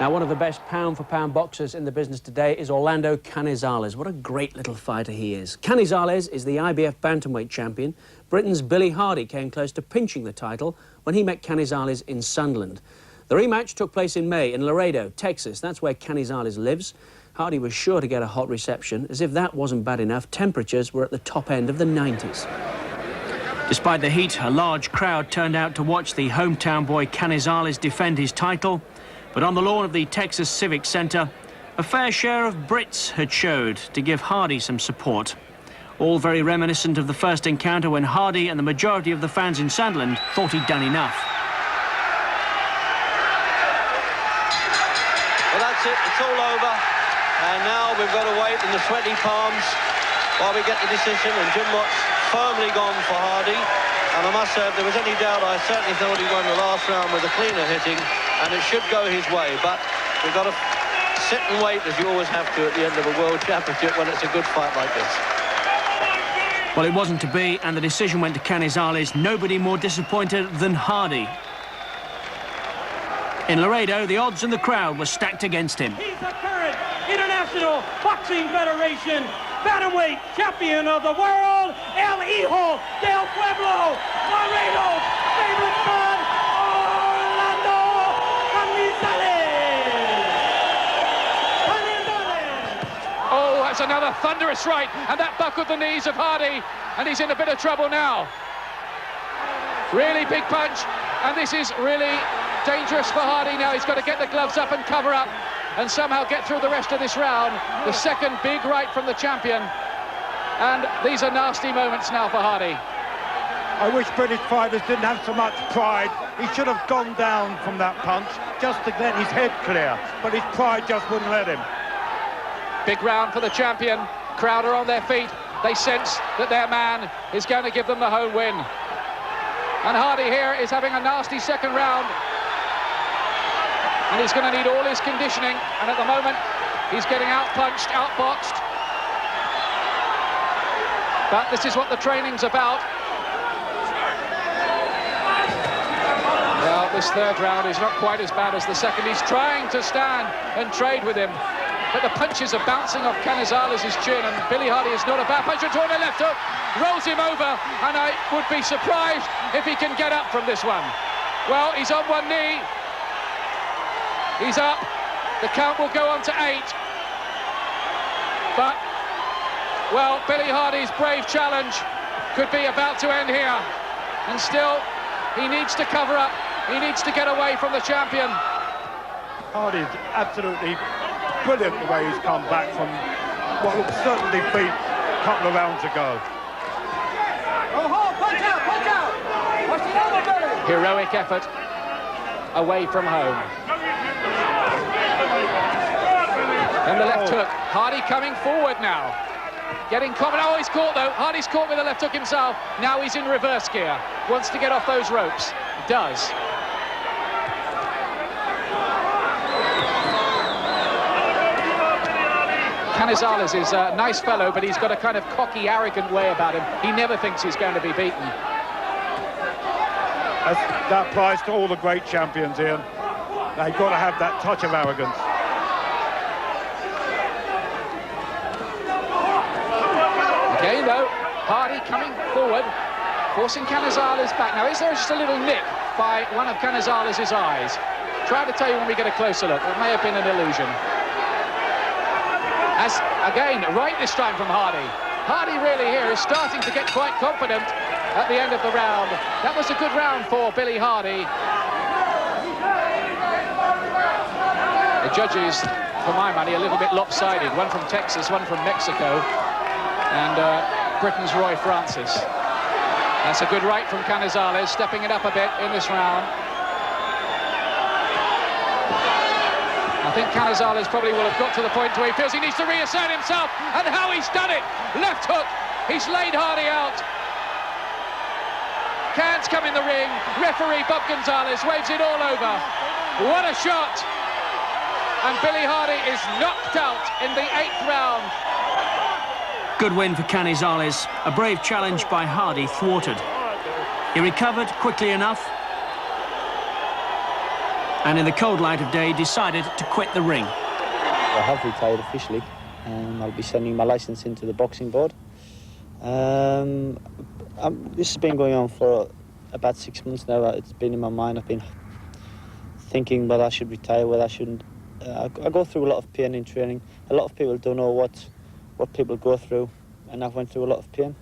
Now, one of the best pound-for-pound boxers in the business today is Orlando Canizales. What a great little fighter he is. Canizales is the IBF bantamweight champion. Britain's Billy Hardy came close to pinching the title when he met Canizales in Sunderland. The rematch took place in May in Laredo, Texas. That's where Canizales lives. Hardy was sure to get a hot reception. As if that wasn't bad enough, temperatures were at the top end of the 90s. Despite the heat, a large crowd turned out to watch the hometown boy Canizales defend his title. But on the lawn of the Texas Civic Center, a fair share of Brits had showed to give Hardy some support. All very reminiscent of the first encounter when Hardy and the majority of the fans in Sunderland thought he'd done enough. Well, that's it. It's all over. And now we've got to wait in the sweaty palms while we get the decision. And Jim Watt's firmly gone for Hardy. And I must say, if there was any doubt, I certainly thought he won the last round with a cleaner hitting. And it should go his way, but we've got to sit and wait, as you always have to at the end of a world championship when it's a good fight like this. Well, it wasn't to be, and the decision went to Canizales. Nobody more disappointed than Hardy. In Laredo, the odds and the crowd were stacked against him. He's the current International Boxing Federation bantamweight champion of the world, El Hijo del Pueblo, Laredo's favorite son, Orlando Canizales. Oh, that's another thunderous right, and that buckled the knees of Hardy, and he's in a bit of trouble now. Really big punch, and this is really dangerous for Hardy now. He's got to get the gloves up and cover up and somehow get through the rest of this round. The second big right from the champion, and these are nasty moments now for Hardy. I wish British fighters didn't have so much pride. He should have gone down from that punch just to get his head clear, but his pride just wouldn't let him. Big round for the champion. Crowd are on their feet. They sense that their man is going to give them the home win. And Hardy here is having a nasty second round. And he's going to need all his conditioning. And at the moment, he's getting out-punched, out-boxed. But this is what the training's about. Well, this third round is not quite as bad as the second. He's trying to stand and trade with him. But the punches are bouncing off Canizales' chin, and Billy Hardy is not a bad puncher. Toward a left hook, rolls him over, and I would be surprised if he can get up from this one. Well, he's on one knee. He's up. The count will go on to 8. But, well, Billy Hardy's brave challenge could be about to end here. And still, he needs to cover up. He needs to get away from the champion. Hardy's absolutely brilliant the way he's come back from what will certainly be a couple of rounds ago. Punch out, punch out! Watch the elbow, Billy! Heroic effort away from home. And the left hook. Hardy coming forward now. Getting covered. Oh, he's caught though. Hardy's caught with the left hook himself. Now he's in reverse gear. Wants to get off those ropes. Does. Canizales is a nice fellow, but he's got a kind of cocky, arrogant way about him. He never thinks he's going to be beaten. That applies to all the great champions, Ian. They've got to have that touch of arrogance. Again, though, Hardy coming forward, forcing Canizales back. Now, is there just a little nick by one of Canizales' eyes? Try to tell you when we get a closer look. It may have been an illusion. As, again, right this time from Hardy. Hardy really here is starting to get quite confident at the end of the round. That was a good round for Billy Hardy. The judges, for my money, a little bit lopsided. One from Texas, one from Mexico, and Britain's Roy Francis. That's a good right from Canizales, stepping it up a bit in this round. I think Canizales probably will have got to the point where he feels he needs to reassert himself, and how he's done it! Left hook, he's laid Hardy out. Can's come in the ring, referee Bob Gonzalez waves it all over. What a shot! And Billy Hardy is knocked out in the 8th round. Good win for Canizales. A brave challenge by Hardy thwarted. He recovered quickly enough. and in the cold light of day decided to quit the ring. I have retired officially, and I'll be sending my licence into the boxing board. This has been going on for about 6 months now. It's been in my mind. I've been thinking whether I should retire, whether I shouldn't. I go through a lot of pain in training. A lot of people don't know what people go through, and I've went through a lot of pain.